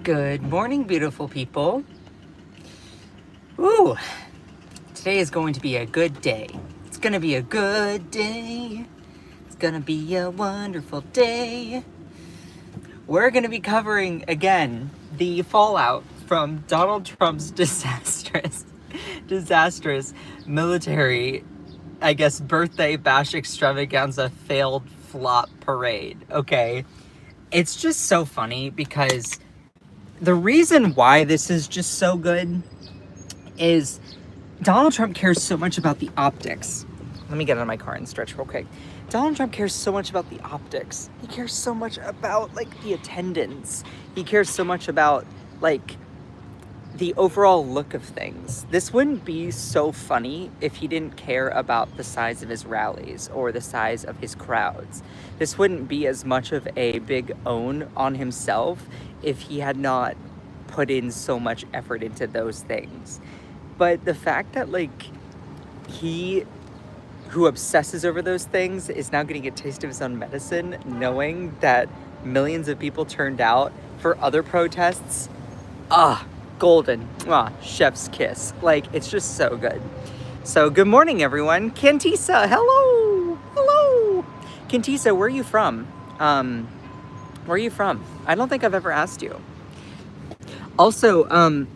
Good morning, beautiful people. Ooh, today is going to be a good day. It's gonna be a good day. It's gonna be a wonderful day. We're gonna be covering, again, the fallout from Donald Trump's disastrous military, birthday bash extravaganza failed flop parade, okay? It's just so funny because the reason why this is just so good is Donald Trump cares so much about the optics. Let me get out of my car and stretch real quick. Donald Trump cares so much about the optics. He cares so much about, the attendance. He cares so much about, the overall look of things. This wouldn't be so funny if he didn't care about the size of his rallies or the size of his crowds. This wouldn't be as much of a big own on himself if he had not put in so much effort into those things. But the fact that he who obsesses over those things is now getting a taste of his own medicine, knowing that millions of people turned out for other protests, golden. Chef's kiss. It's just so good. So good morning, everyone. Kantisa, hello. Kantisa, where are you from? Where are you from? I don't think I've ever asked you. Also,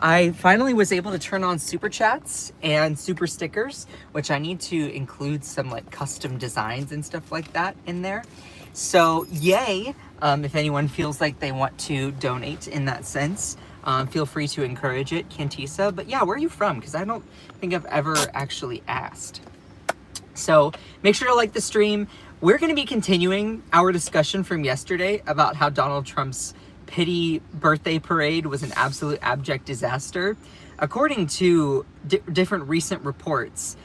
I finally was able to turn on super chats and super stickers, which I need to include some custom designs and stuff like that in there. So yay, if anyone feels like they want to donate in that sense, feel free to encourage it, Kantisa. But yeah, where are you from? Because I don't think I've ever actually asked. So make sure to like the stream. We're going to be continuing our discussion from yesterday about how Donald Trump's pity birthday parade was an absolute abject disaster. According to different recent reports,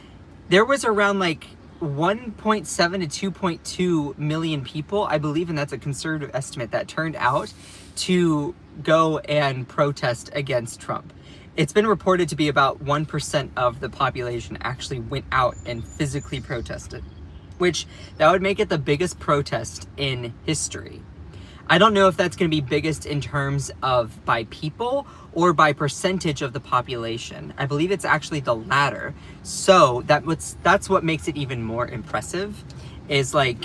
there was around 1.7 to 2.2 million people, I believe, and that's a conservative estimate, that turned out to go and protest against Trump. It's been reported to be about 1% of the population actually went out and physically protested, which that would make it the biggest protest in history. I don't know if that's going to be biggest in terms of by people or by percentage of the population. I believe it's actually the latter. So that's what makes it even more impressive, is you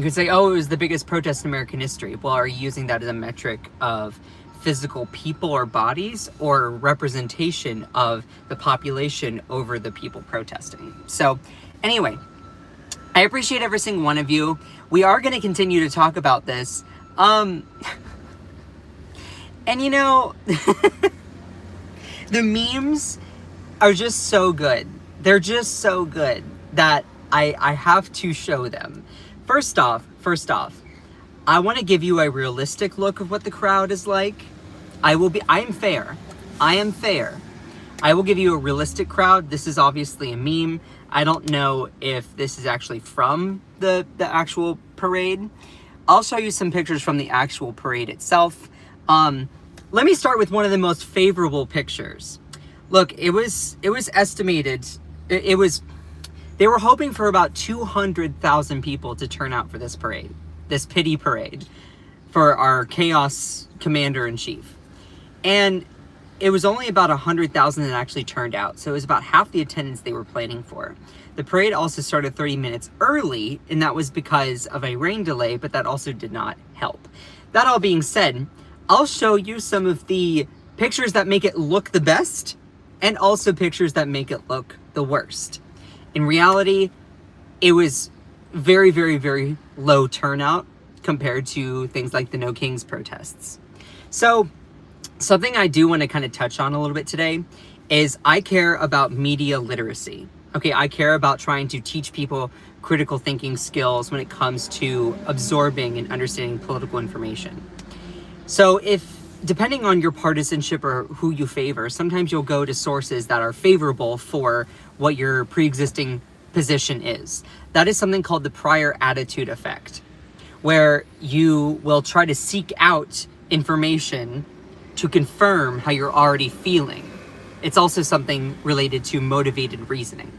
could say, oh, it was the biggest protest in American history. Well, are you using that as a metric of physical people or bodies, or representation of the population over the people protesting? So anyway, I appreciate every single one of you. We are going to continue to talk about this. And the memes are just so good. They're just so good that I have to show them. First off, I want to give you a realistic look of what the crowd is like. I am fair. I will give you a realistic crowd. This is obviously a meme. I don't know if this is actually from the actual parade. I'll show you some pictures from the actual parade itself. Let me start with one of the most favorable pictures. Look, it was estimated, they were hoping for about 200,000 people to turn out for this parade, this pity parade for our chaos commander-in-chief. And it was only about 100,000 that actually turned out. So it was about half the attendance they were planning for. The parade also started 30 minutes early, and that was because of a rain delay, but that also did not help. That all being said, I'll show you some of the pictures that make it look the best, and also pictures that make it look the worst. In reality, it was very, very, very low turnout compared to things like the No Kings protests. So something I do want to kind of touch on a little bit today is I care about media literacy. Okay, I care about trying to teach people critical thinking skills when it comes to absorbing and understanding political information. So depending on your partisanship or who you favor, sometimes you'll go to sources that are favorable for what your pre-existing position is. That is something called the prior attitude effect, where you will try to seek out information to confirm how you're already feeling. It's also something related to motivated reasoning.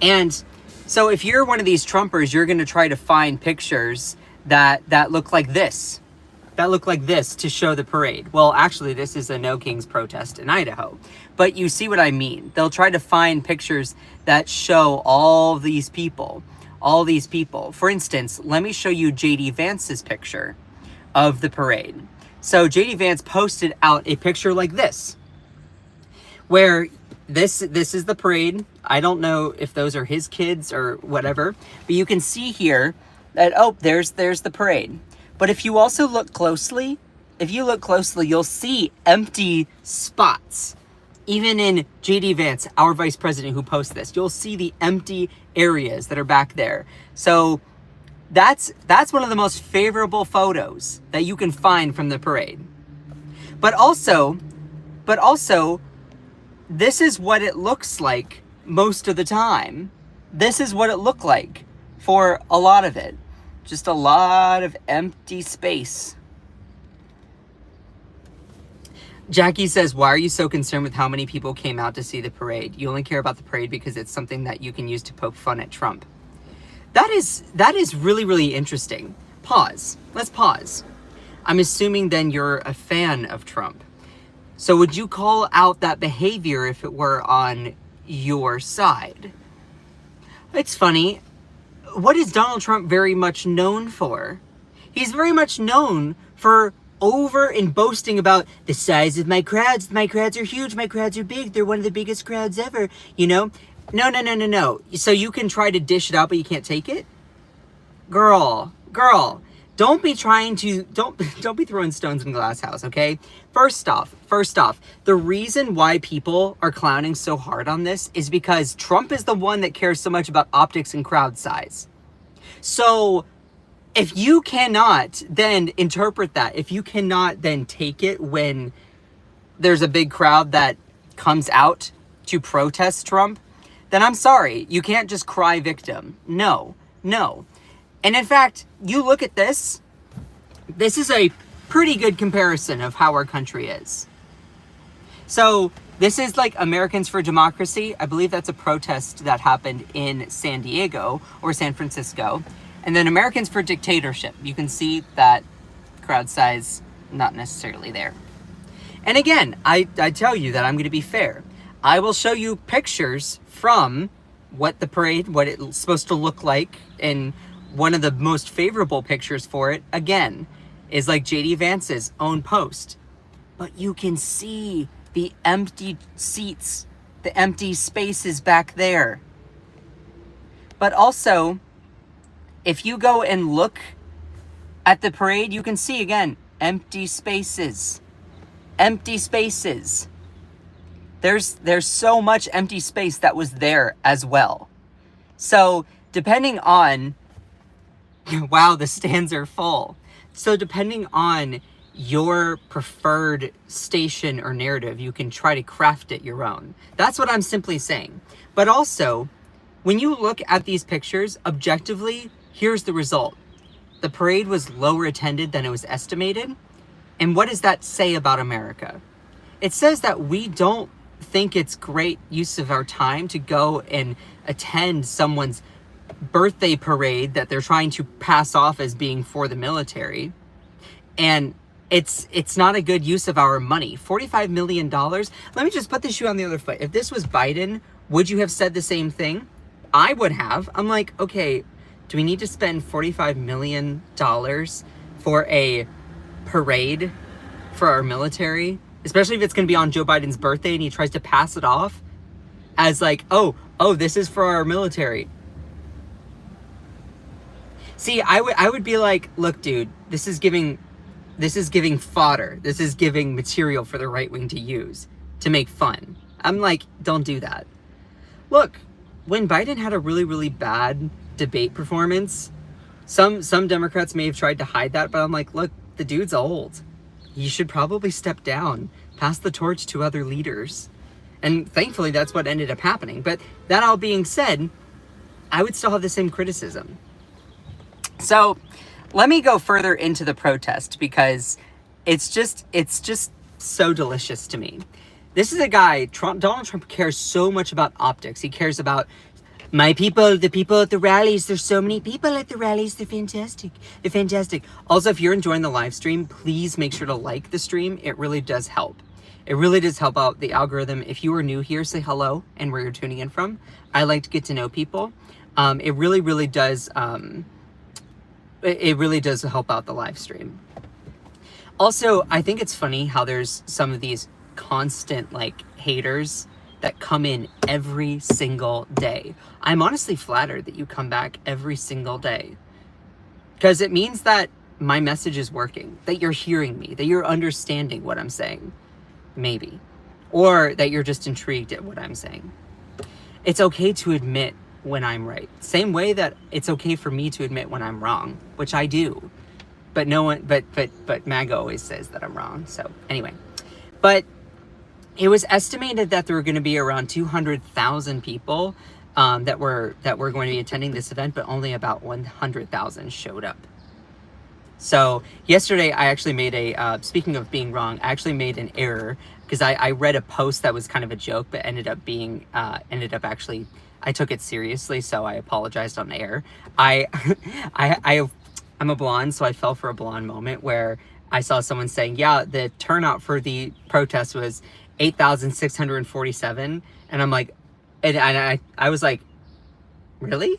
And so if you're one of these Trumpers, you're going to try to find pictures that look like this. that look like this to show the parade. Well, actually, this is a No Kings protest in Idaho. But you see what I mean. They'll try to find pictures that show all these people. All these people. For instance, let me show you J.D. Vance's picture of the parade. So J.D. Vance posted out a picture like this, where this is the parade. I don't know if those are his kids or whatever, but you can see here that, oh, there's the parade. But if you also look closely, you'll see empty spots. Even in J.D. Vance, our vice president who posts this, you'll see the empty areas that are back there. So that's one of the most favorable photos that you can find from the parade. But also, this is what it looks like most of the time. This is what it looked like for a lot of it. Just a lot of empty space. Jackie says, why are you so concerned with how many people came out to see the parade? You only care about the parade because it's something that you can use to poke fun at Trump. That is really, really interesting. Pause. Let's pause. I'm assuming then you're a fan of Trump. So would you call out that behavior if it were on your side? It's funny. What is Donald Trump very much known for? He's very much known for over and boasting about the size of my crowds. My crowds are huge. My crowds are big. They're one of the biggest crowds ever. You know? No. So you can try to dish it out, but you can't take it? Girl. Don't be trying to, don't be throwing stones in glass house, okay? First off, the reason why people are clowning so hard on this is because Trump is the one that cares so much about optics and crowd size. So if you cannot then interpret that, if you cannot then take it when there's a big crowd that comes out to protest Trump, then I'm sorry, you can't just cry victim. No. And in fact, you look at this is a pretty good comparison of how our country is. So this is like Americans for Democracy. I believe that's a protest that happened in San Diego or San Francisco. And then Americans for Dictatorship. You can see that crowd size not necessarily there. And again, I tell you that I'm going to be fair. I will show you pictures from what the parade, what it's supposed to look like, and one of the most favorable pictures for it, again, is like J.D. Vance's own post. But you can see the empty seats, the empty spaces back there. But also, if you go and look at the parade, you can see, again, empty spaces. Empty spaces. There's so much empty space that was there as well. So, depending on... Wow, the stands are full. So depending on your preferred station or narrative, you can try to craft it your own. That's what I'm simply saying. But also, when you look at these pictures, objectively, here's the result. The parade was lower attended than it was estimated. And what does that say about America? It says that we don't think it's great use of our time to go and attend someone's birthday parade that they're trying to pass off as being for the military. And it's not a good use of our money. $45 million. Let me just put the shoe on the other foot. If this was Biden, would you have said the same thing? I would have. I'm like, okay, do we need to spend $45 million for a parade for our military? Especially if it's going to be on Joe Biden's birthday and he tries to pass it off as like, oh, this is for our military. See, I would be like, look, dude, this is giving fodder. This is giving material for the right wing to use to make fun. I'm like, don't do that. Look, when Biden had a really, really bad debate performance, some Democrats may have tried to hide that, but I'm like, look, the dude's old. He should probably step down, pass the torch to other leaders. And thankfully, that's what ended up happening. But that all being said, I would still have the same criticism. So let me go further into the protest because it's just so delicious to me. This is a guy, Donald Trump cares so much about optics. He cares about My people, the people at the rallies, there's so many people at the rallies. They're fantastic. They're fantastic. Also, if you're enjoying the live stream, please make sure to like the stream. It really does help. It really does help out the algorithm. If you are new here, say hello and where you're tuning in from. I like to get to know people. It really, really does. It really does help out the live stream. Also, I think it's funny how there's some of these constant like haters that come in every single day. I'm honestly flattered that you come back every single day, because it means that my message is working, that you're hearing me, that you're understanding what I'm saying, maybe, or that you're just intrigued at what I'm saying. It's okay to admit when I'm right. Same way that it's okay for me to admit when I'm wrong, which I do. But no one, but MAGA always says that I'm wrong. So anyway, but it was estimated that there were going to be around 200,000 people that were going to be attending this event, but only about 100,000 showed up. So yesterday I actually made a, speaking of being wrong, I actually made an error, because I read a post that was kind of a joke, but ended up actually, I took it seriously, so I apologized on air. I'm a blonde, so I fell for a blonde moment where I saw someone saying, yeah, the turnout for the protest was 8,647. And I'm like, and I was like, really?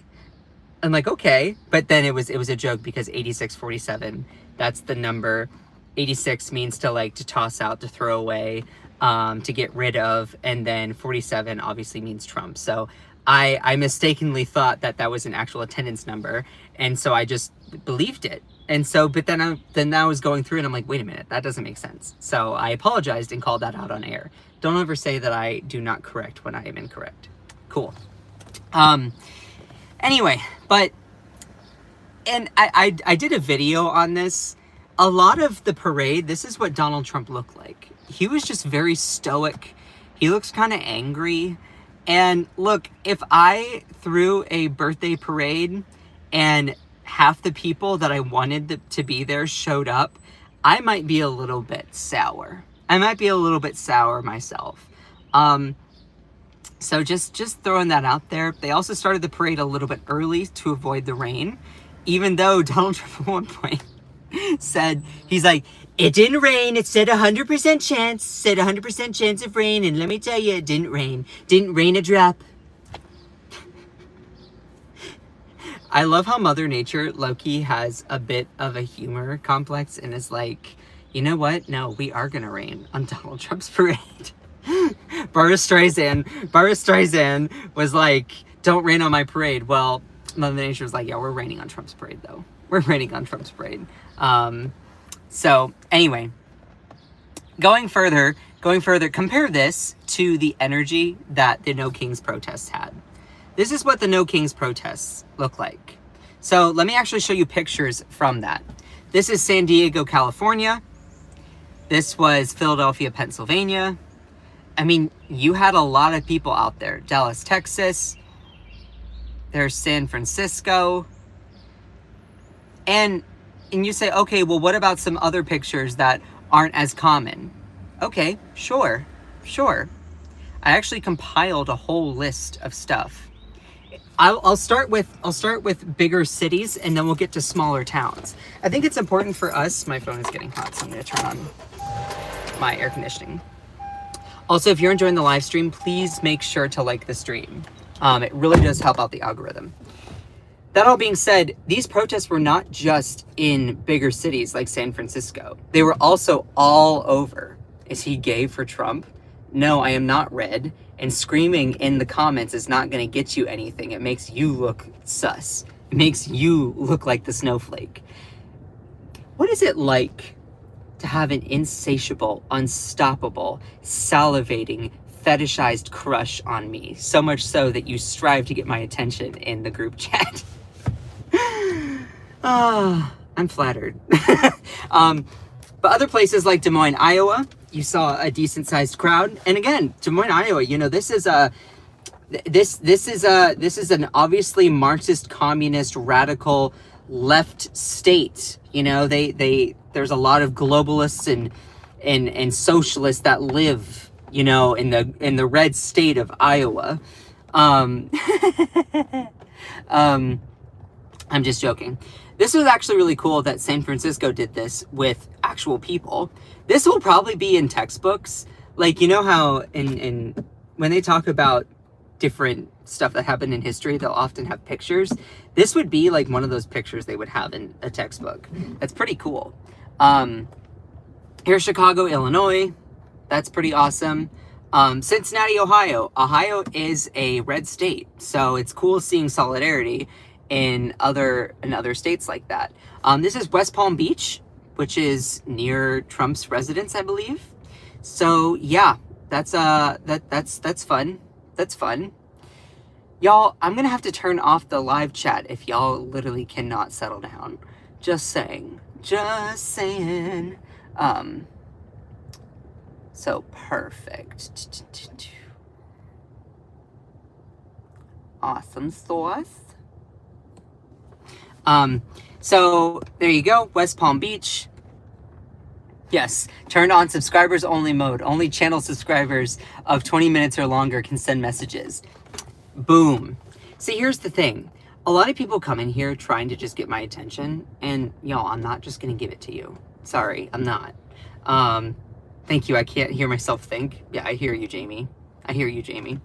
I'm like, okay. But then it was a joke, because 8647, that's the number. 86 means to toss out, to throw away, to get rid of. And then 47 obviously means Trump. So I mistakenly thought that was an actual attendance number. And so I just believed it. And so, but then I was going through and I'm like, wait a minute, that doesn't make sense. So I apologized and called that out on air. Don't ever say that I do not correct when I am incorrect. Cool. Anyway, but, and I did a video on this. A lot of the parade, this is what Donald Trump looked like. He was just very stoic. He looks kind of angry. And look, if I threw a birthday parade and half the people that I wanted to be there showed up, I might be a little bit sour. I might be a little bit sour myself. So just throwing that out there. They also started the parade a little bit early to avoid the rain, even though Donald Trump at one point said, he's like, it didn't rain. It said 100% chance, said 100% chance of rain. And let me tell you, it didn't rain. Didn't rain a drop. I love how Mother Nature, low-key, has a bit of a humor complex and is like, you know what? No, we are going to rain on Donald Trump's parade. Barbra Streisand was like, don't rain on my parade. Well, Mother Nature was like, yeah, we're raining on Trump's parade, though. We're raining on Trump's parade. So, anyway, going further, compare this to the energy that the No Kings protests had. This is what the No Kings protests look like. So let me actually show you pictures from that. This is San Diego, California. This was Philadelphia, Pennsylvania. I mean, you had a lot of people out there. Dallas, Texas. There's San Francisco. And you say, okay, well, what about some other pictures that aren't as common? Okay, sure. I actually compiled a whole list of stuff. I'll start with bigger cities, and then we'll get to smaller towns. I think it's important for us. My phone is getting hot, so I'm going to turn on my air conditioning. Also, if you're enjoying the live stream, please make sure to like the stream. It really does help out the algorithm. That all being said, these protests were not just in bigger cities like San Francisco. They were also all over. Is he gay for Trump? No, I am not red. And screaming in the comments is not going to get you anything. It makes you look sus. It makes you look like the snowflake. What is it like to have an insatiable, unstoppable, salivating, fetishized crush on me? So much so that you strive to get my attention in the group chat. I'm flattered. But other places like Des Moines, Iowa, you saw a decent sized crowd. And again, Des Moines, Iowa, you know, this is an obviously Marxist, communist, radical left state. You know, there's a lot of globalists and socialists that live, you know, in the red state of Iowa. Um, um, I'm just joking. This was actually really cool that San Francisco did this with actual people. This will probably be in textbooks. Like, you know how in when they talk about different stuff that happened in history, they'll often have pictures. This would be like one of those pictures they would have in a textbook. That's pretty cool. Here's Chicago, Illinois. That's pretty awesome. Cincinnati, Ohio. Ohio is a red state, so it's cool seeing solidarity in other states like that. This is West Palm Beach, which is near Trump's residence, I believe. So yeah, that's fun. That's fun. Y'all, I'm gonna have to turn off the live chat if y'all literally cannot settle down. Just saying. Just saying. So perfect. Awesome sauce. So there you go, West Palm Beach. Yes, turned on subscribers only mode. Only channel subscribers of 20 minutes or longer can send messages. Boom. See, here's the thing. A lot of people come in here trying to just get my attention, and y'all, I'm not just gonna give it to you. Sorry, I'm not. Thank you. I can't hear myself think. Yeah, I hear you, Jamie. I hear you, Jamie.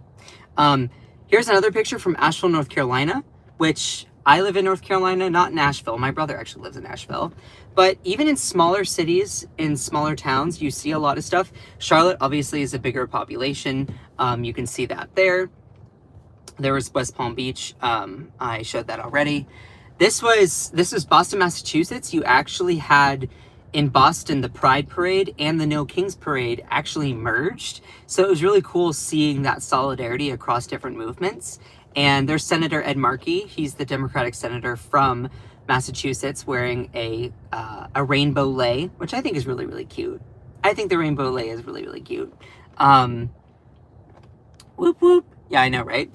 Here's another picture from Asheville, North Carolina, which I live in North Carolina, not Nashville. My brother actually lives in Nashville. But even in smaller cities, in smaller towns, you see a lot of stuff. Charlotte, obviously, is a bigger population. You can see that there. There was West Palm Beach. I showed that already. This was Boston, Massachusetts. You actually had in Boston the Pride Parade and the No Kings Parade actually merged. So it was really cool seeing that solidarity across different movements. And there's Senator Ed Markey. He's the Democratic senator from Massachusetts, wearing a rainbow lei, which I think is really, really cute. I think the rainbow lei is really, really cute. Whoop, whoop. Yeah, I know, right?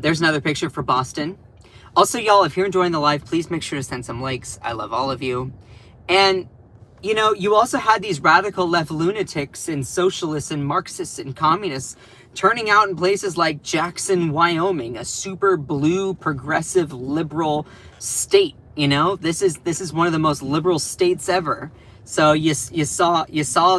There's another picture for Boston. Also, y'all, if you're enjoying the live, please make sure to send some likes. I love all of you. And, you know, you also had these radical left lunatics and socialists and Marxists and communists turning out in places like Jackson, Wyoming, a super blue, progressive, liberal state. You know, this is one of the most liberal states ever. So you saw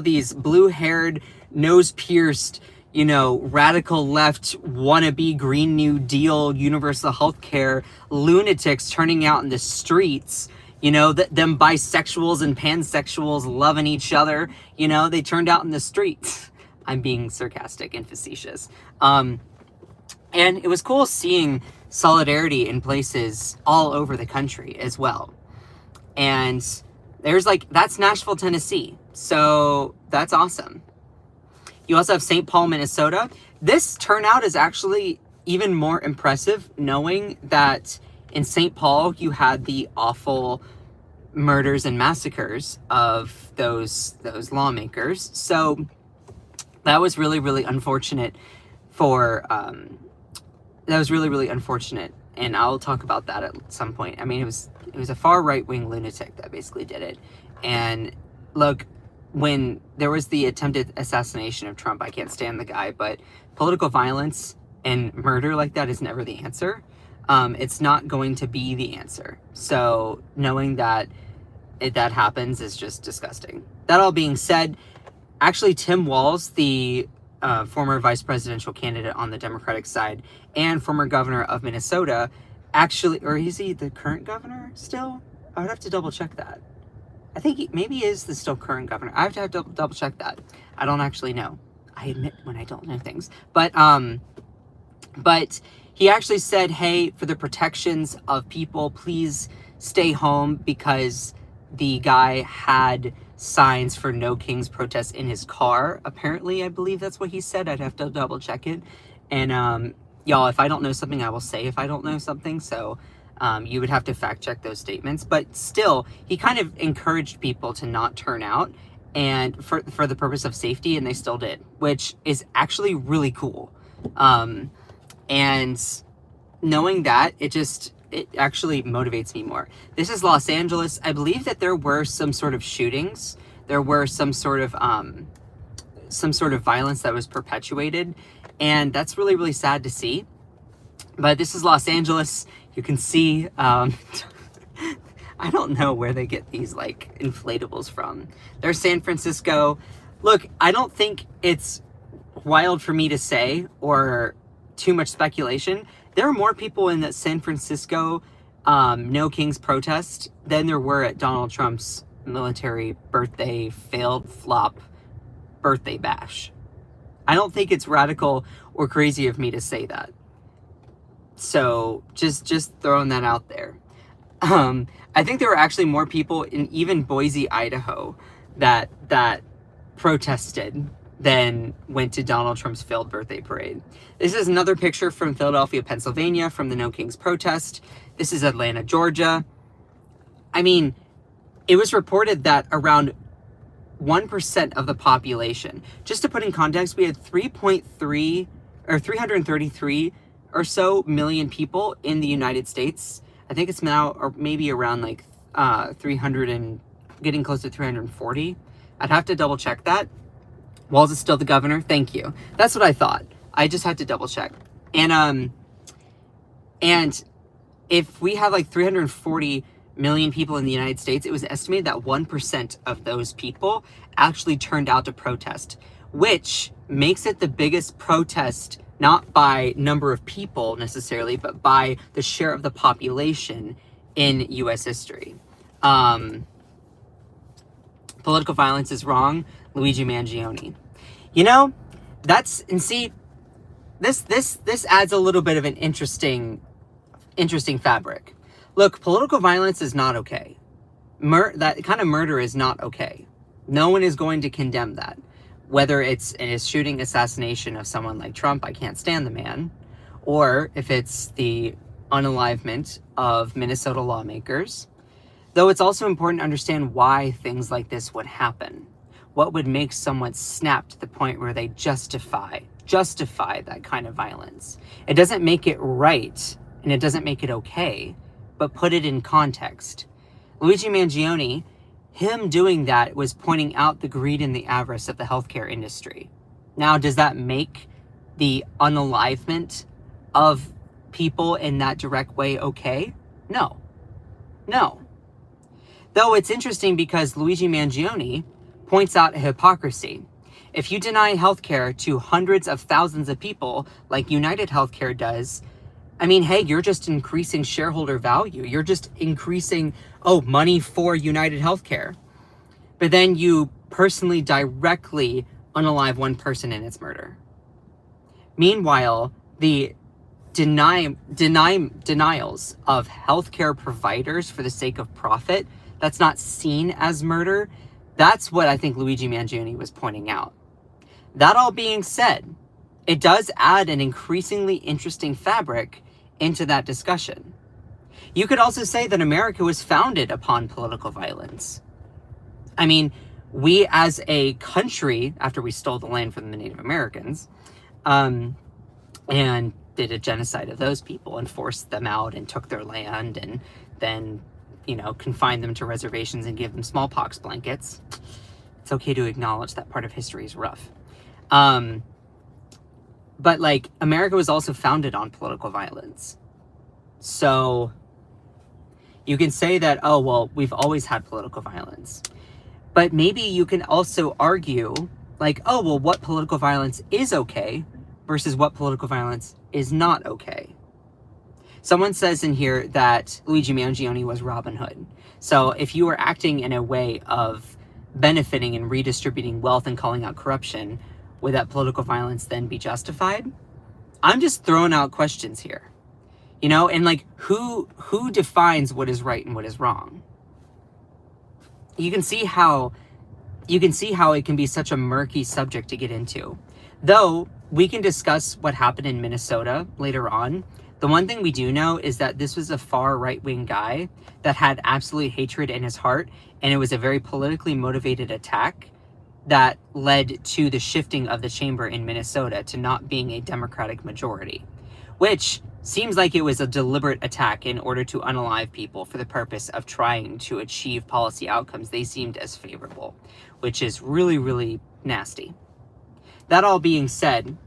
these blue-haired, nose-pierced, you know, radical left, wannabe Green New Deal, universal healthcare lunatics turning out in the streets. You know, them bisexuals and pansexuals loving each other. You know, they turned out in the streets. I'm being sarcastic and facetious. And it was cool seeing solidarity in places all over the country as well. And there's that's Nashville, Tennessee. So that's awesome. You also have St. Paul, Minnesota. This turnout is actually even more impressive, knowing that in St. Paul, you had the awful murders and massacres of those lawmakers. So that was really, really unfortunate that was really, really unfortunate. And I'll talk about that at some point. I mean, it was a far right-wing lunatic that basically did it. And look, when there was the attempted assassination of Trump, I can't stand the guy, but political violence and murder like that is never the answer. It's not going to be the answer. So knowing that that happens is just disgusting. That all being said, actually Tim Walz, the former vice presidential candidate on the Democratic side and former governor of Minnesota, actually, or is he the current governor still? I would have to double check that. I think maybe he is the still current governor. I have to double check that. I don't actually know. I admit when I don't know things. But he actually said, hey, for the protections of people, please stay home, because the guy had signs for No Kings protests in his car. Apparently, I believe that's what he said. I'd have to double check it. And y'all, if I don't know something, I will say if I don't know something. So you would have to fact check those statements. But still, he kind of encouraged people to not turn out, and for the purpose of safety, and they still did, which is actually really cool. And knowing that, it actually motivates me more. This is Los Angeles. I believe that there were some sort of shootings. There were some sort of violence that was perpetuated, and that's really, really sad to see. But this is Los Angeles. You can see, I don't know where they get these like inflatables from. There's San Francisco. Look, I don't think it's wild for me to say, or too much speculation. There are more people in the San Francisco No Kings protest than there were at Donald Trump's military birthday failed flop birthday bash. I don't think it's radical or crazy of me to say that. So just throwing that out there. I think there were actually more people in even Boise, Idaho, that protested than went to Donald Trump's failed birthday parade. This is another picture from Philadelphia, Pennsylvania, from the No Kings protest. This is Atlanta, Georgia. I mean, it was reported that around 1% of the population, just to put in context, we had 333 or so million people in the United States. I think it's now, or maybe around like 300 and getting close to 340. I'd have to double check that. Walz is still the governor. Thank you. That's what I thought. I just had to double check. And if we have like 340 million people in the United States, it was estimated that 1% of those people actually turned out to protest, which makes it the biggest protest, not by number of people necessarily, but by the share of the population in U.S. history. Political violence is wrong. Luigi Mangione. You know, that's, and see, this adds a little bit of an interesting fabric. Look, political violence is not okay. That kind of murder is not okay. No one is going to condemn that. Whether it's a shooting assassination of someone like Trump, I can't stand the man, or if it's the unalivement of Minnesota lawmakers. Though it's also important to understand why things like this would happen. What would make someone snap to the point where they justify that kind of violence? It doesn't make it right, and it doesn't make it okay, but put it in context. Luigi Mangione, him doing that was pointing out the greed and the avarice of the healthcare industry. Now, does that make the unalivement of people in that direct way okay? No. Though it's interesting because Luigi Mangione points out a hypocrisy. If you deny healthcare to hundreds of thousands of people, like United Healthcare does, I mean, hey, you're just increasing shareholder value. You're just increasing, money for United Healthcare. But then you personally directly unalive one person in its murder. Meanwhile, the denials of healthcare providers for the sake of profit, that's not seen as murder. That's what I think Luigi Mangione was pointing out. That all being said, it does add an increasingly interesting fabric into that discussion. You could also say that America was founded upon political violence. I mean, we as a country, after we stole the land from the Native Americans, and did a genocide of those people and forced them out and took their land and then, confined them to reservations and gave them smallpox blankets. It's okay to acknowledge that part of history is rough. But America was also founded on political violence. So you can say that, we've always had political violence. But maybe you can also argue what political violence is okay versus what political violence is not okay. Someone says in here that Luigi Mangione was Robin Hood. So if you were acting in a way of benefiting and redistributing wealth and calling out corruption, would that political violence then be justified? I'm just throwing out questions here. And who defines what is right and what is wrong? You can see how it can be such a murky subject to get into. Though we can discuss what happened in Minnesota later on. The one thing we do know is that this was a far right-wing guy that had absolute hatred in his heart, and it was a very politically motivated attack that led to the shifting of the chamber in Minnesota to not being a Democratic majority, which seems like it was a deliberate attack in order to unalive people for the purpose of trying to achieve policy outcomes they seemed as favorable, which is really, really nasty. That all being said,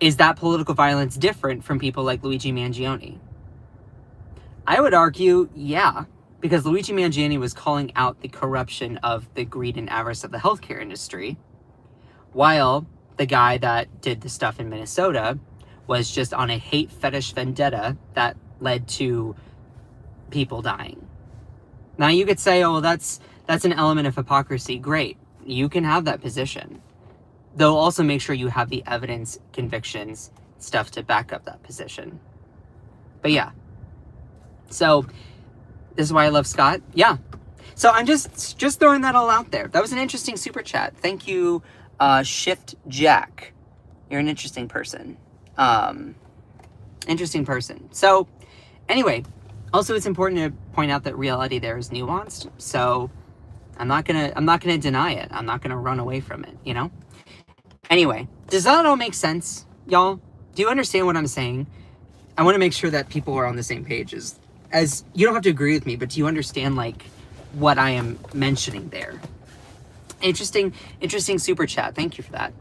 Is that political violence different from people like Luigi Mangione? I would argue, yeah, because Luigi Mangione was calling out the corruption of the greed and avarice of the healthcare industry, while the guy that did the stuff in Minnesota was just on a hate fetish vendetta that led to people dying. Now you could say, oh, that's an element of hypocrisy. Great. You can have that position. Though also make sure you have the evidence, convictions, stuff to back up that position. But yeah. So this is why I love Scott. Yeah. So I'm just throwing that all out there. That was an interesting super chat. Thank you, Shift Jack. You're an interesting person. Interesting person. So anyway, also it's important to point out that reality there is nuanced. So I'm not gonna deny it. I'm not gonna run away from it, you know? Anyway, does that all make sense, y'all? Do you understand what I'm saying? I want to make sure that people are on the same page as you don't have to agree with me, but do you understand like what I am mentioning there? Interesting super chat. Thank you for that.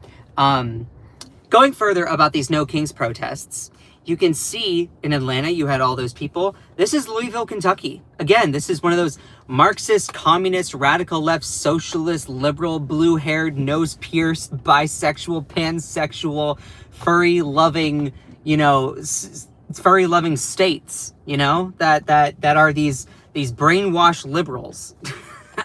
Going further about these No Kings protests, you can see in Atlanta, you had all those people. This is Louisville, Kentucky. Again, this is one of those Marxist, communist, radical left, socialist, liberal, blue-haired, nose-pierced, bisexual, pansexual, furry-loving, you know, furry-loving states, you know, that are these brainwashed liberals.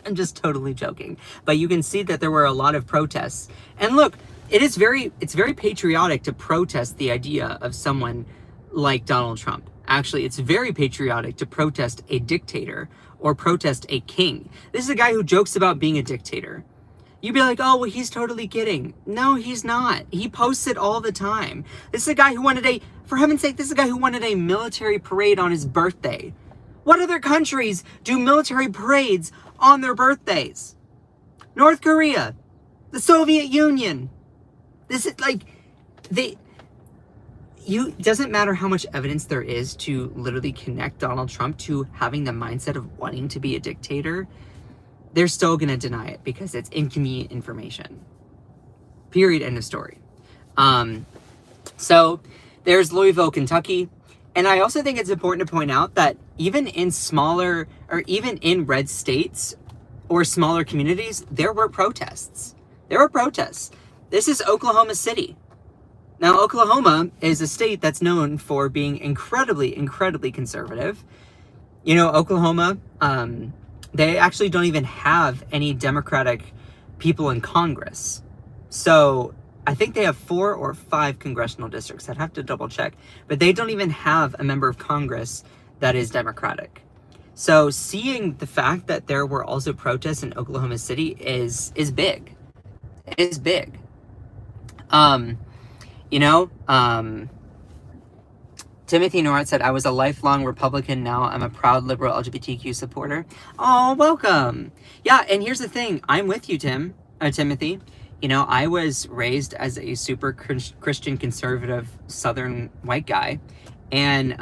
I'm just totally joking. But you can see that there were a lot of protests. And look, it's very patriotic to protest the idea of someone like Donald Trump. Actually, it's very patriotic to protest a dictator or protest a king. This is a guy who jokes about being a dictator. You'd be like, oh, well, he's totally kidding. No, he's not. He posts it all the time. This is a guy who wanted for heaven's sake, this is a guy who wanted a military parade on his birthday. What other countries do military parades on their birthdays? North Korea, the Soviet Union. This is like, doesn't matter how much evidence there is to literally connect Donald Trump to having the mindset of wanting to be a dictator, they're still going to deny it because it's inconvenient information. Period. End of story. So there's Louisville, Kentucky. And I also think it's important to point out that even in smaller or even in red states or smaller communities, there were protests. There were protests. This is Oklahoma City. Now, Oklahoma is a state that's known for being incredibly, incredibly conservative. You know, Oklahoma, they actually don't even have any Democratic people in Congress. So I think they have 4 or 5 congressional districts. I'd have to double check. But they don't even have a member of Congress that is Democratic. So seeing the fact that there were also protests in Oklahoma City is big. It is big. Timothy Norris said, I was a lifelong Republican. Now I'm a proud liberal LGBTQ supporter. Oh, welcome. Yeah, and here's the thing. I'm with you, Timothy. You know, I was raised as a super Christian conservative Southern white guy. And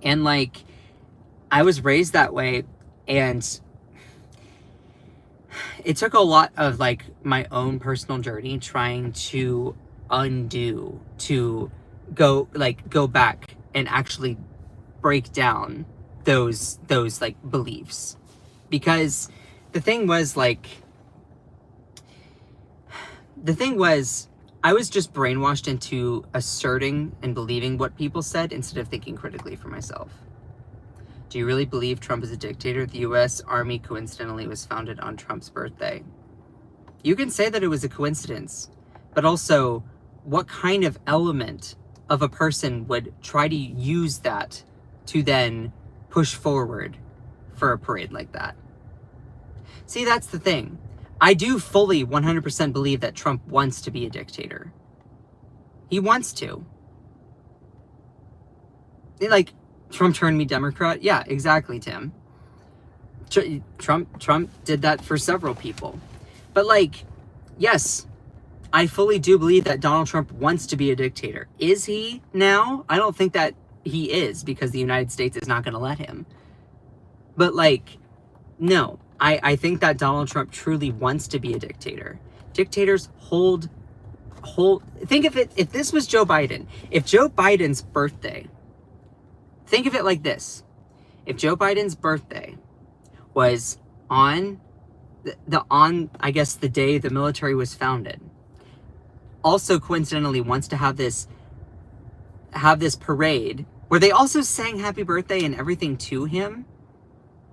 like, I was raised that way. And it took a lot of like my own personal journey trying to undo, to go back and actually break down those like beliefs. Because the thing was I was just brainwashed into asserting and believing what people said instead of thinking critically for myself. Do you really believe Trump is a dictator? The U.S. Army coincidentally was founded on Trump's birthday. You can say that it was a coincidence, but also what kind of element of a person would try to use that to then push forward for a parade like that? See, that's the thing. I do fully 100% believe that Trump wants to be a dictator. He wants to. Like, Trump turned me Democrat? Yeah, exactly, Tim. Trump did that for several people. But like, yes, I fully do believe that Donald Trump wants to be a dictator. Is he now? I don't think that he is, because the United States is not going to let him. But like, no, I think that Donald Trump truly wants to be a dictator. Dictators hold think of it, if this was Joe Biden, if Joe Biden's birthday, think of it like this. If Joe Biden's birthday was on I guess the day the military was founded, also coincidentally wants to have this parade where they also sang happy birthday and everything to him.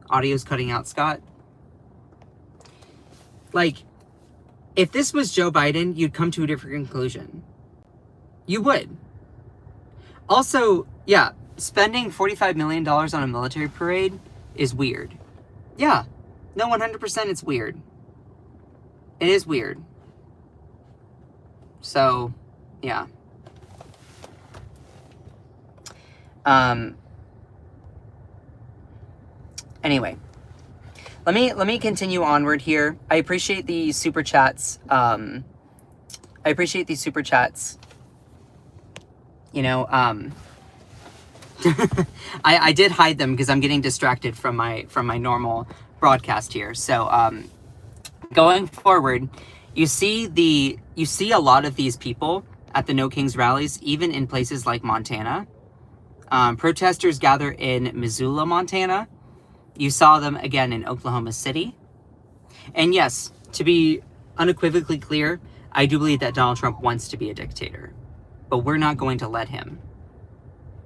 Audio's cutting out, Scott. Like, if this was Joe Biden, you'd come to a different conclusion. You would. Also, yeah, spending $45 million on a military parade is weird. Yeah, no, 100% it's weird. It is weird. So, yeah. Anyway, let me continue onward here. I appreciate the super chats. You know, I did hide them because I'm getting distracted from my normal broadcast here. So, going forward, you see a lot of these people at the No Kings rallies, even in places like Montana. Protesters gather in Missoula, Montana. You saw them again in Oklahoma City. And yes, to be unequivocally clear, I do believe that Donald Trump wants to be a dictator. But we're not going to let him.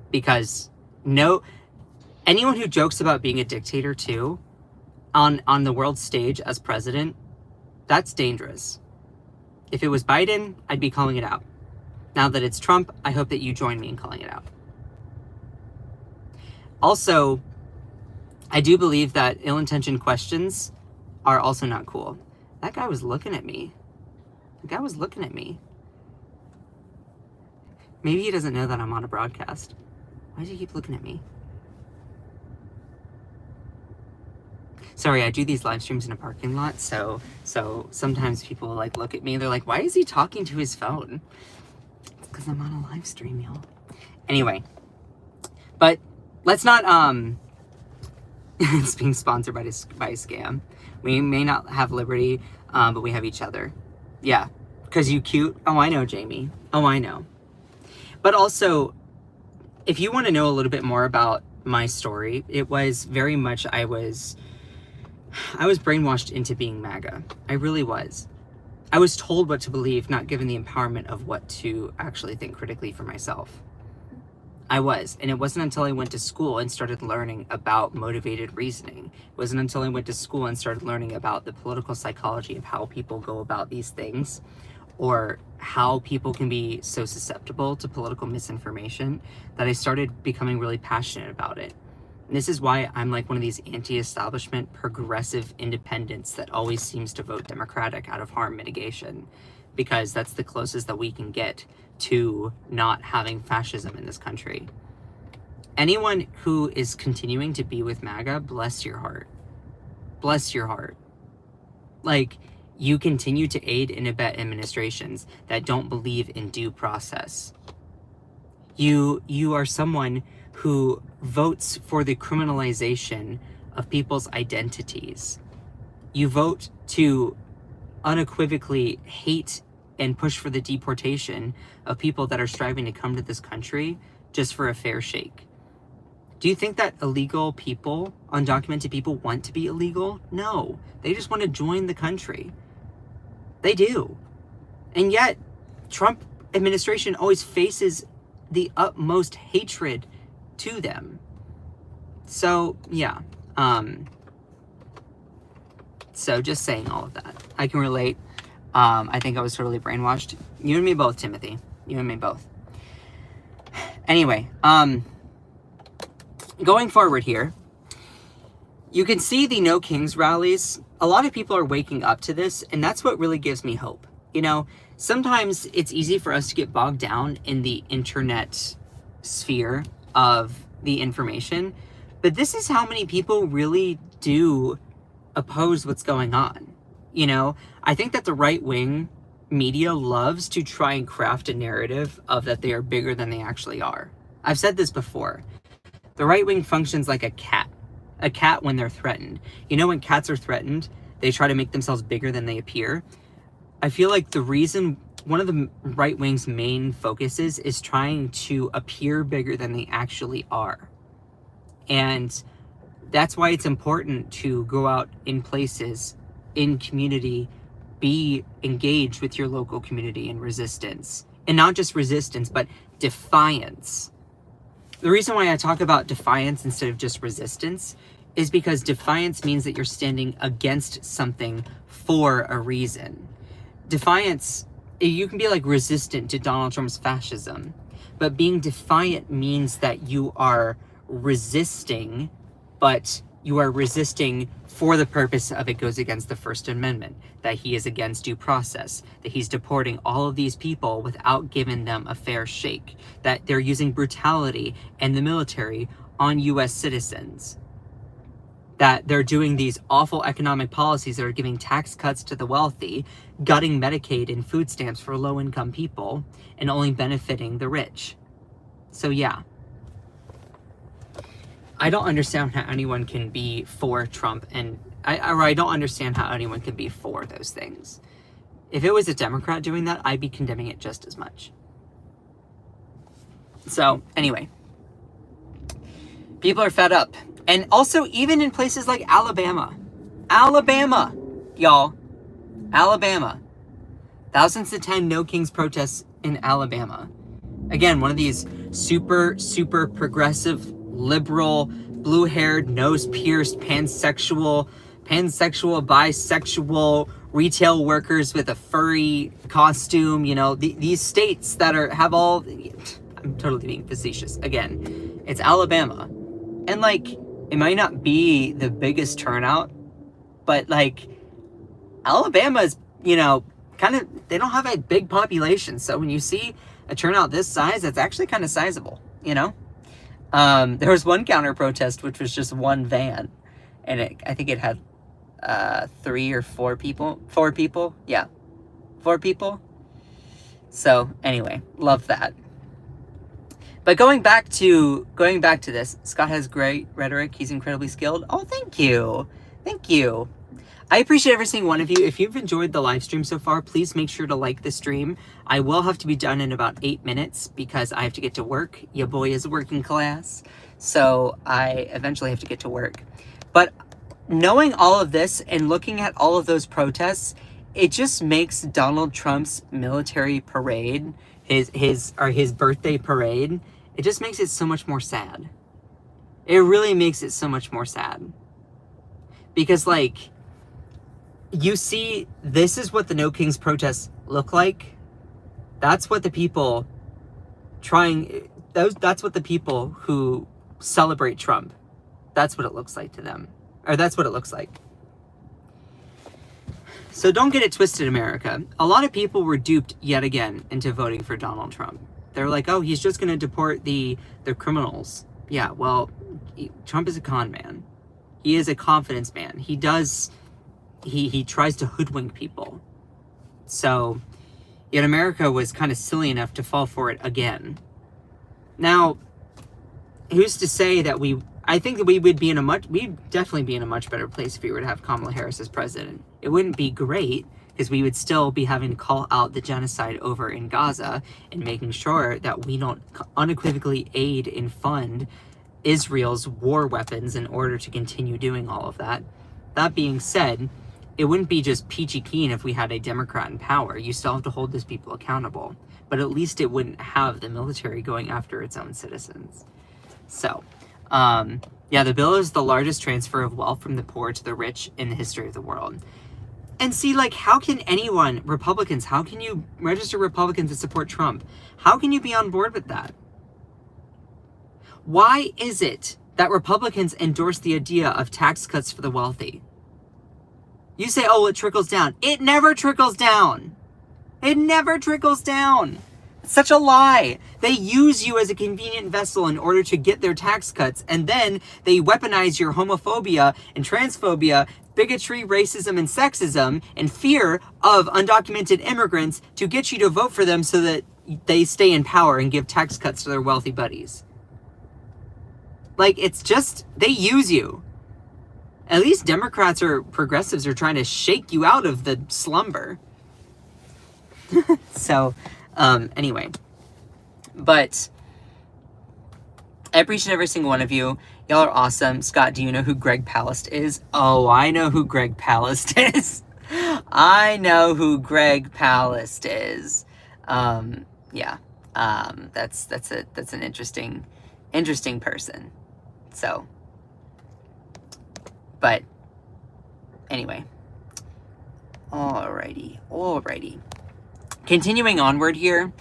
Because anyone who jokes about being a dictator too, on the world stage as president, that's dangerous. If it was Biden, I'd be calling it out. Now that it's Trump, I hope that you join me in calling it out. Also, I do believe that ill-intentioned questions are also not cool. That guy was looking at me. Maybe he doesn't know that I'm on a broadcast. Why does he keep looking at me? Sorry, I do these live streams in a parking lot, so sometimes people like look at me and they're like, why is he talking to his phone? It's because I'm on a live stream, y'all. Anyway, but let's not, it's being sponsored by a scam. We may not have liberty, but we have each other. Yeah, because you cute. Oh, I know, Jamie. Oh, I know. But also, if you want to know a little bit more about my story, it was very much, I was brainwashed into being MAGA. I really was. I was told what to believe, not given the empowerment of what to actually think critically for myself. I was. And it wasn't until I went to school and started learning about motivated reasoning. It wasn't until I went to school and started learning about the political psychology of how people go about these things, or how people can be so susceptible to political misinformation, that I started becoming really passionate about it. And this is why I'm like one of these anti-establishment progressive independents that always seems to vote Democratic out of harm mitigation, because that's the closest that we can get to not having fascism in this country. Anyone who is continuing to be with MAGA, bless your heart. Bless your heart. Like, you continue to aid and abet administrations that don't believe in due process. You are someone who votes for the criminalization of people's identities. You vote to unequivocally hate and push for the deportation of people that are striving to come to this country just for a fair shake. Do you think that illegal people, undocumented people, want to be illegal? No, they just want to join the country. They do. And yet, Trump administration always faces the utmost hatred to them. So, yeah. So just saying all of that. I can relate. I think I was totally brainwashed. You and me both, Timothy. You and me both. Anyway, going forward here, you can see the No Kings rallies. A lot of people are waking up to this, and that's what really gives me hope. You know, sometimes it's easy for us to get bogged down in the internet sphere of the information, but this is how many people really do oppose what's going on. You know, I think that the right-wing media loves to try and craft a narrative of that they are bigger than they actually are. I've said this before. The right wing functions like a cat when they're threatened. You know, when cats are threatened, they try to make themselves bigger than they appear. I feel like the reason one of the right wing's main focuses is trying to appear bigger than they actually are. And that's why it's important to go out in places, in community, be engaged with your local community in resistance. And not just resistance, but defiance. The reason why I talk about defiance instead of just resistance is because defiance means that you're standing against something for a reason. Defiance, you can be like resistant to Donald Trump's fascism, but being defiant means that you are resisting, but you are resisting for the purpose of it goes against the First Amendment, that he is against due process, that he's deporting all of these people without giving them a fair shake, that they're using brutality and the military on U.S. citizens, that they're doing these awful economic policies that are giving tax cuts to the wealthy, gutting Medicaid and food stamps for low-income people, and only benefiting the rich. So yeah. I don't understand how anyone can be for Trump, and I don't understand how anyone can be for those things. If it was a Democrat doing that, I'd be condemning it just as much. So, anyway. People are fed up. And also, even in places like Alabama. Alabama, y'all. Alabama. Thousands attend No Kings protests in Alabama. Again, one of these super, super progressive, liberal, blue-haired, nose-pierced, pansexual, bisexual, retail workers with a furry costume, you know, these states that have all, I'm totally being facetious. Again, it's Alabama. And, like, it might not be the biggest turnout, but, like, Alabama's, you know, kind of, they don't have a big population. So when you see a turnout this size, it's actually kind of sizable, you know? There was one counter protest, which was just one van, and I think it had 3 or 4 people. 4 people, yeah, 4 people. So anyway, love that. But going back to this, Scott has great rhetoric. He's incredibly skilled. Oh, thank you. I appreciate every single one of you. If you've enjoyed the live stream so far, please make sure to like the stream. I will have to be done in about 8 minutes because I have to get to work. Your boy is working class. So I eventually have to get to work. But knowing all of this and looking at all of those protests, it just makes Donald Trump's military parade, his birthday parade, it just makes it so much more sad. It really makes it so much more sad. Because, like, you see, this is what the No Kings protests look like. That's what the people that's what the people who celebrate Trump, that's what it looks like to them. Or that's what it looks like. So don't get it twisted, America. A lot of people were duped yet again into voting for Donald Trump. They're like, oh, he's just going to deport the criminals. Yeah, well, Trump is a con man. He is a confidence man. He tries to hoodwink people. So, yet America was kind of silly enough to fall for it again. Now, who's to say that I think that we'd definitely be in a much better place if we were to have Kamala Harris as president. It wouldn't be great, because we would still be having to call out the genocide over in Gaza and making sure that we don't unequivocally aid and fund Israel's war weapons in order to continue doing all of that. That being said, it wouldn't be just peachy keen if we had a Democrat in power. You still have to hold those people accountable. But at least it wouldn't have the military going after its own citizens. So, yeah, the bill is the largest transfer of wealth from the poor to the rich in the history of the world. And see, like, how can anyone, Republicans, how can you register Republicans to support Trump? How can you be on board with that? Why is it that Republicans endorse the idea of tax cuts for the wealthy? You say, oh, it trickles down. It never trickles down. It never trickles down. It's such a lie. They use you as a convenient vessel in order to get their tax cuts, and then they weaponize your homophobia and transphobia, bigotry, racism, and sexism, and fear of undocumented immigrants to get you to vote for them so that they stay in power and give tax cuts to their wealthy buddies. Like, it's just, they use you. At least Democrats or progressives are trying to shake you out of the slumber. So, anyway. But I appreciate every single one of you. Y'all are awesome. Scott, do you know who Greg Palast is? Oh, I know who Greg Palast is. I know who Greg Palast is. Yeah. That's an interesting person. So, but anyway. Alrighty. Continuing onward here,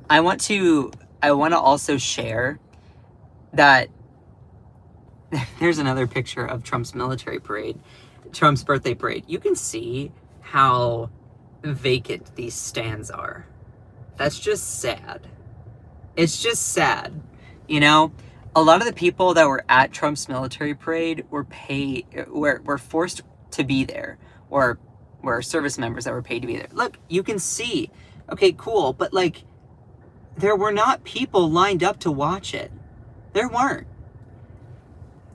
I want to also share that there's another picture of Trump's military parade, Trump's birthday parade. You can see how vacant these stands are. That's just sad. It's just sad. You know, a lot of the people that were at Trump's military parade were forced to be there, or were service members that were paid to be there. Look, you can see. Okay, cool, but like, there were not people lined up to watch it. There weren't.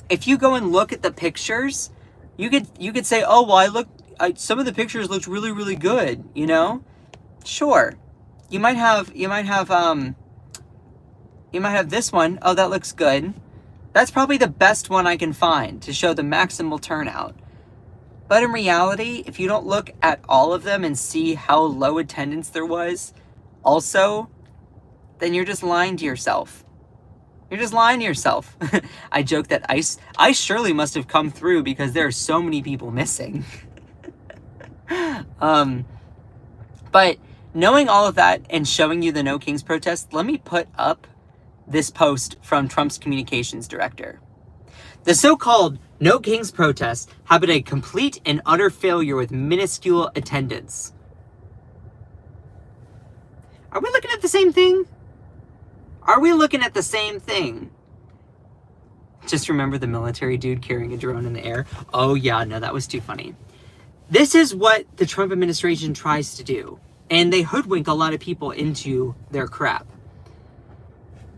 If you go and look at the pictures, you could say, oh, well, some of the pictures looked really, really good, you know? Sure. You might have this one. Oh, that looks good. That's probably the best one I can find to show the maximal turnout. But in reality, if you don't look at all of them and see how low attendance there was, also, then you're just lying to yourself. You're just lying to yourself. I joke that ice surely must have come through because there are so many people missing. But knowing all of that and showing you the No Kings protest, let me put up this post from Trump's communications director. The so-called No Kings protests have been a complete and utter failure with minuscule attendance. Are we looking at the same thing? Are we looking at the same thing? Just remember the military dude carrying a drone in the air. Oh yeah, no, that was too funny. This is what the Trump administration tries to do. And they hoodwink a lot of people into their crap.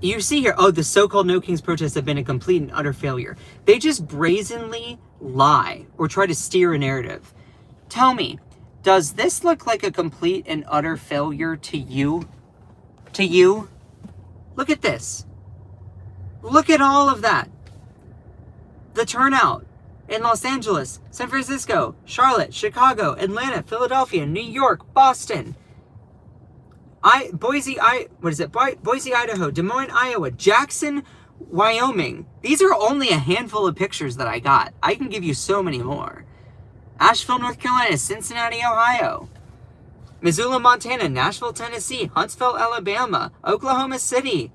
You see here, oh, the so-called No Kings protests have been a complete and utter failure. They just brazenly lie or try to steer a narrative. Tell me, does this look like a complete and utter failure to you? To you? Look at this. Look at all of that. The turnout in Los Angeles, San Francisco, Charlotte, Chicago, Atlanta, Philadelphia, New York, Boston, Boise, Idaho, Des Moines, Iowa, Jackson, Wyoming. These are only a handful of pictures that I got. I can give you so many more. Asheville, North Carolina, Cincinnati, Ohio, Missoula, Montana, Nashville, Tennessee, Huntsville, Alabama, Oklahoma City.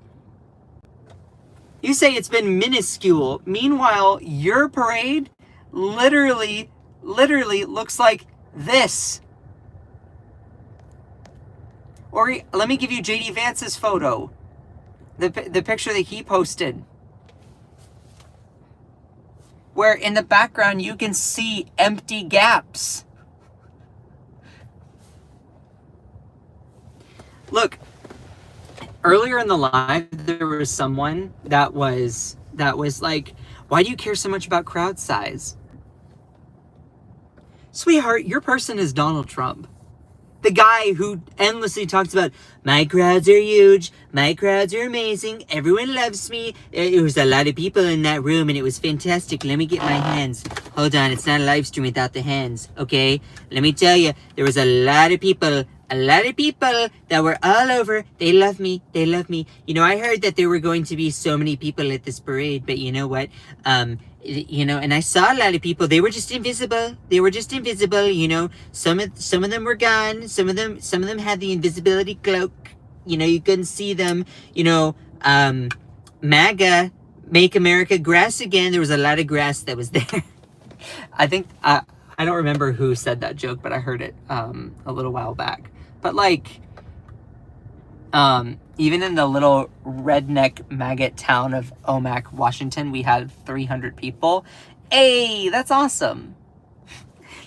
You say it's been minuscule. Meanwhile, your parade literally looks like this. Or let me give you JD Vance's photo. The picture that he posted. Where in the background you can see empty gaps. Look, earlier in the live, there was someone that was like, why do you care so much about crowd size? Sweetheart, your person is Donald Trump. The guy who endlessly talks about, my crowds are huge, my crowds are amazing, everyone loves me. There was a lot of people in that room and it was fantastic. Let me get my hands. Hold on, it's not a live stream without the hands, okay? Let me tell you, there was a lot of people that were all over. They love me. You know, I heard that there were going to be so many people at this parade, but you know what? You know, and I saw a lot of people. They were just invisible. You know, some of them were gone. Some of them had the invisibility cloak. You know, you couldn't see them. You know, MAGA, Make America Grass Again. There was a lot of grass that was there. I think I don't remember who said that joke, but I heard it a little while back. But like, even in the little redneck maggot town of Omak, Washington, we had 300 people. Hey, that's awesome.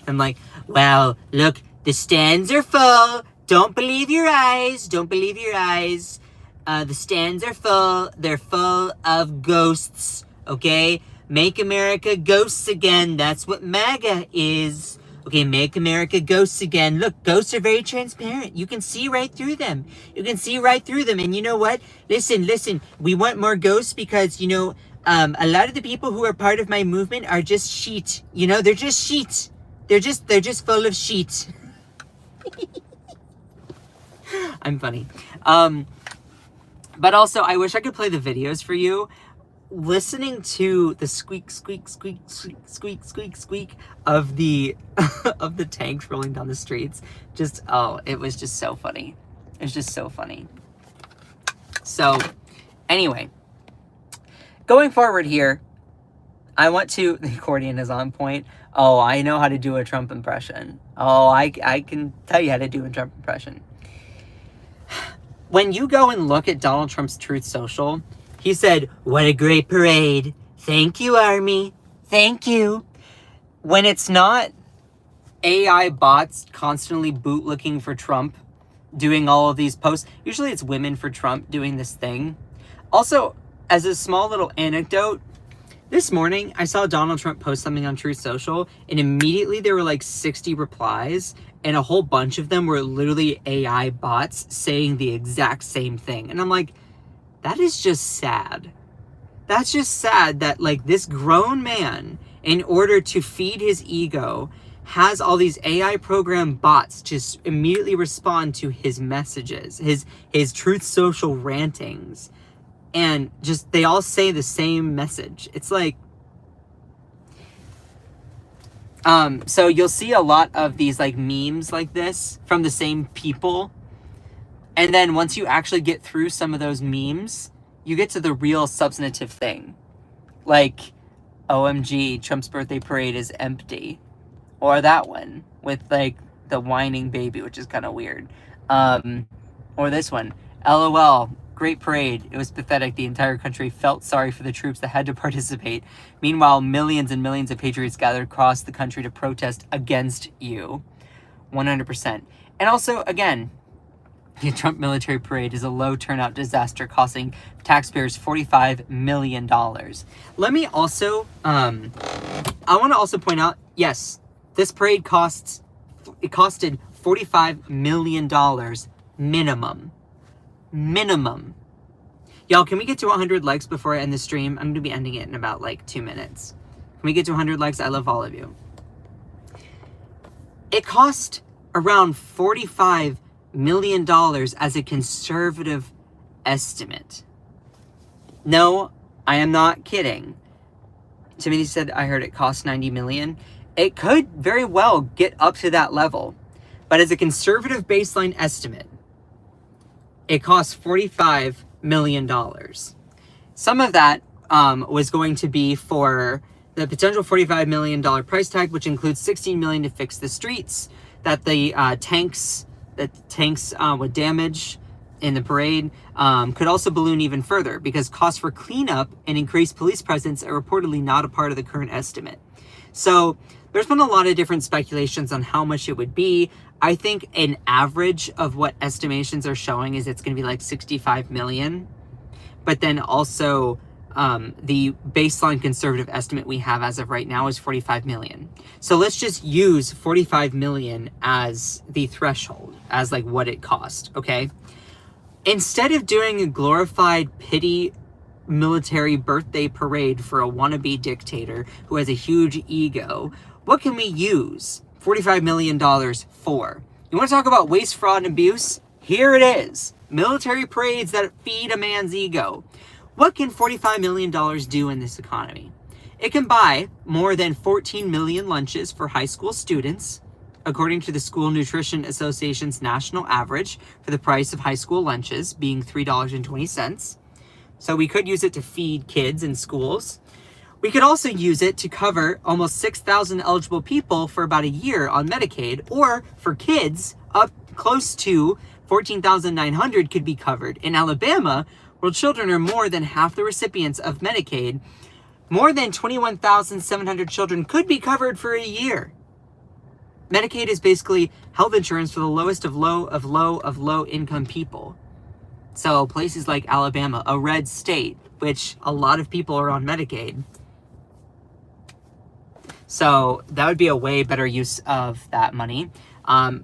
I'm like, wow, look, the stands are full. Don't believe your eyes. The stands are full. They're full of ghosts, okay? Make America ghosts again. That's what MAGA is. Okay, make America ghosts again. Look, ghosts are very transparent. You can see right through them. You can see right through them. And you know what? Listen. We want more ghosts because, you know, a lot of the people who are part of my movement are just sheet. You know, they're just sheet. They're just full of sheet. I'm funny. But also, I wish I could play the videos for you. Listening to the squeak of the of the tanks rolling down the streets, it was just so funny. It was just so funny. So, anyway, going forward here, I want to. The accordion is on point. Oh, I know how to do a Trump impression. Oh, I can tell you how to do a Trump impression. When you go and look at Donald Trump's Truth Social, he said, "What a great parade. Thank you, Army. Thank you." When it's not AI bots constantly bootlicking for Trump, doing all of these posts, usually it's women for Trump doing this thing. Also, as a small little anecdote, this morning I saw Donald Trump post something on Truth Social, and immediately there were like 60 replies, and a whole bunch of them were literally AI bots saying the exact same thing. And I'm like, that is just sad. That's just sad that like this grown man, in order to feed his ego, has all these AI program bots just immediately respond to his messages, his Truth Social rantings, and just they all say the same message. It's like, so you'll see a lot of these like memes like this from the same people. And then once you actually get through some of those memes, you get to the real substantive thing. Like, OMG, Trump's birthday parade is empty. Or that one with like the whining baby, which is kind of weird. Or this one, LOL, great parade. It was pathetic. The entire country felt sorry for the troops that had to participate. Meanwhile, millions and millions of patriots gathered across the country to protest against you. 100%. And also, again, the Trump military parade is a low turnout disaster costing taxpayers $45 million. Let me also, I want to also point out, yes, this parade costed $45 million minimum. Y'all, can we get to 100 likes before I end the stream? I'm going to be ending it in about like 2 minutes. Can we get to 100 likes? I love all of you. It cost around $45 million as a conservative estimate. No, I am not kidding. Timothy said, I heard it cost 90 million. It could very well get up to that level. But as a conservative baseline estimate, it cost $45 million. Some of that was going to be for the potential $45 million price tag, which includes $16 million to fix the streets that the tanks would damage in the parade, could also balloon even further because costs for cleanup and increased police presence are reportedly not a part of the current estimate. So there's been a lot of different speculations on how much it would be. I think an average of what estimations are showing is it's going to be like 65 million. But then also the baseline conservative estimate we have as of right now is 45 million. So let's just use 45 million as the threshold, as like what it cost, okay? Instead of doing a glorified pity military birthday parade for a wannabe dictator who has a huge ego, what can we use $45 million for? You want to talk about waste, fraud, and abuse? Here it is. Military parades that feed a man's ego. What can $45 million do in this economy? It can buy more than 14 million lunches for high school students, according to the School Nutrition Association's national average for the price of high school lunches being $3.20. So we could use it to feed kids in schools. We could also use it to cover almost 6,000 eligible people for about a year on Medicaid, or for kids, up close to 14,900 could be covered. In Alabama, where children are more than half the recipients of Medicaid, more than 21,700 children could be covered for a year. Medicaid is basically health insurance for the lowest of low income people. So places like Alabama, a red state, which a lot of people are on Medicaid. So that would be a way better use of that money. I'm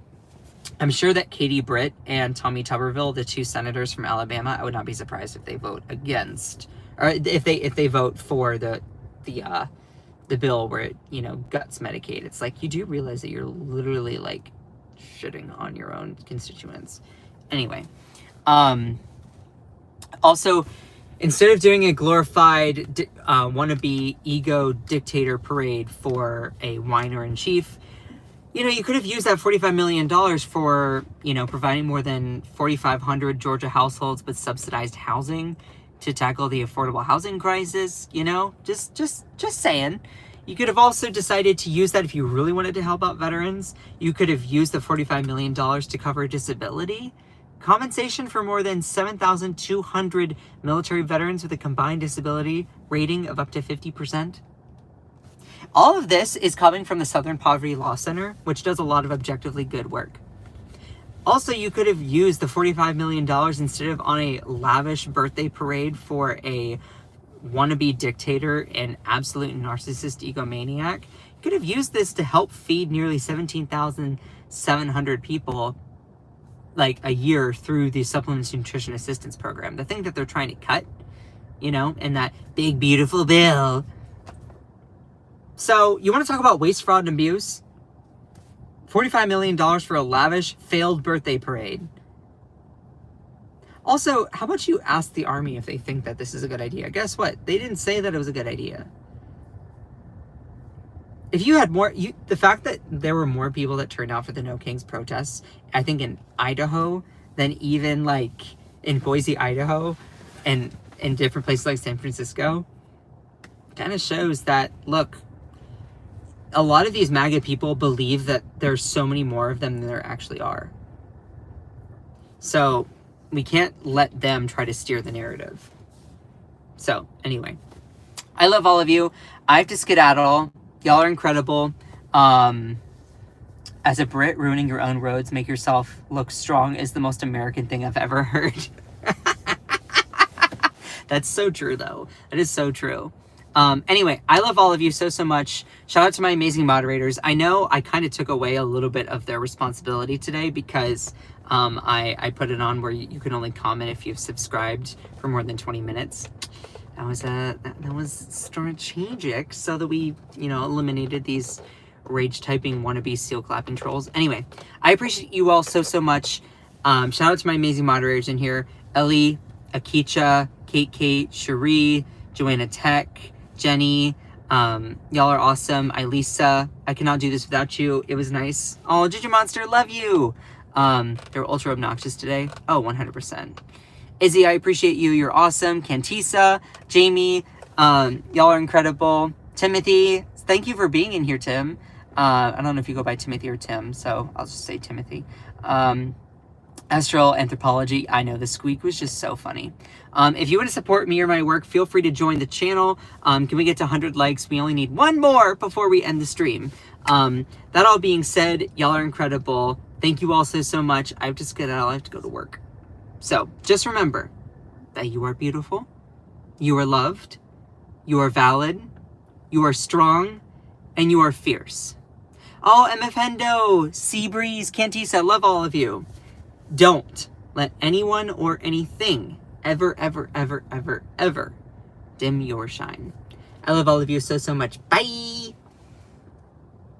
sure that Katie Britt and Tommy Tuberville, the 2 senators from Alabama, I would not be surprised if they vote against, or if they vote for the bill where it, guts Medicaid. It's like, you do realize that you're literally like shitting on your own constituents. Anyway, also, instead of doing a glorified wannabe ego dictator parade for a whiner in chief, you could have used that $45 million for, providing more than 4,500 Georgia households with subsidized housing to tackle the affordable housing crisis. Just saying. You could have also decided to use that if you really wanted to help out veterans. You could have used the $45 million to cover disability compensation for more than 7,200 military veterans with a combined disability rating of up to 50%. All of this is coming from the Southern Poverty Law Center, which does a lot of objectively good work. Also, you could have used the $45 million instead of on a lavish birthday parade for a wannabe dictator and absolute narcissist egomaniac. You could have used this to help feed nearly 17,700 people like a year through the Supplemental Nutrition Assistance Program. The thing that they're trying to cut, in that big, beautiful bill. So, you want to talk about waste, fraud, and abuse? $45 million for a lavish, failed birthday parade. Also, how about you ask the Army if they think that this is a good idea? Guess what? They didn't say that it was a good idea. If you had more, the fact that there were more people that turned out for the No Kings protests, I think in Idaho, than even like in Boise, Idaho, and in different places like San Francisco, kind of shows that, look, a lot of these MAGA people believe that there's so many more of them than there actually are. So we can't let them try to steer the narrative. So anyway, I love all of you. I have to skedaddle. Y'all are incredible. As a Brit, ruining your own roads, make yourself look strong is the most American thing I've ever heard. That's so true, though. That is so true. Anyway, I love all of you so much. Shout out to my amazing moderators. I know I kind of took away a little bit of their responsibility today because I put it on where you can only comment if you've subscribed for more than 20 minutes. That was strategic so that we, eliminated these rage typing wannabe seal clapping trolls. Anyway, I appreciate you all so much. Shout out to my amazing moderators in here. Ellie, Akicha, Kate, Cherie, Joanna Tech, Jenny, y'all are awesome. Elisa, I cannot do this without you. It was nice. Oh, Ginger Monster, love you. They were ultra obnoxious today. Oh, 100%. Izzy, I appreciate you. You're awesome. Cantisa, Jamie, y'all are incredible. Timothy, thank you for being in here, Tim. I don't know if you go by Timothy or Tim, so I'll just say Timothy. Astral Anthropology, I know the squeak was just so funny. If you want to support me or my work, feel free to join the channel. Can we get to 100 likes? We only need one more before we end the stream. That all being said, y'all are incredible. Thank you all so much. I have to skedaddle. I have to go to work. So just remember that you are beautiful, you are loved, you are valid, you are strong, and you are fierce. Oh, MF Hendo, Seabreeze, Cantisa, love all of you. Don't let anyone or anything ever dim your shine. I love all of you so much. Bye!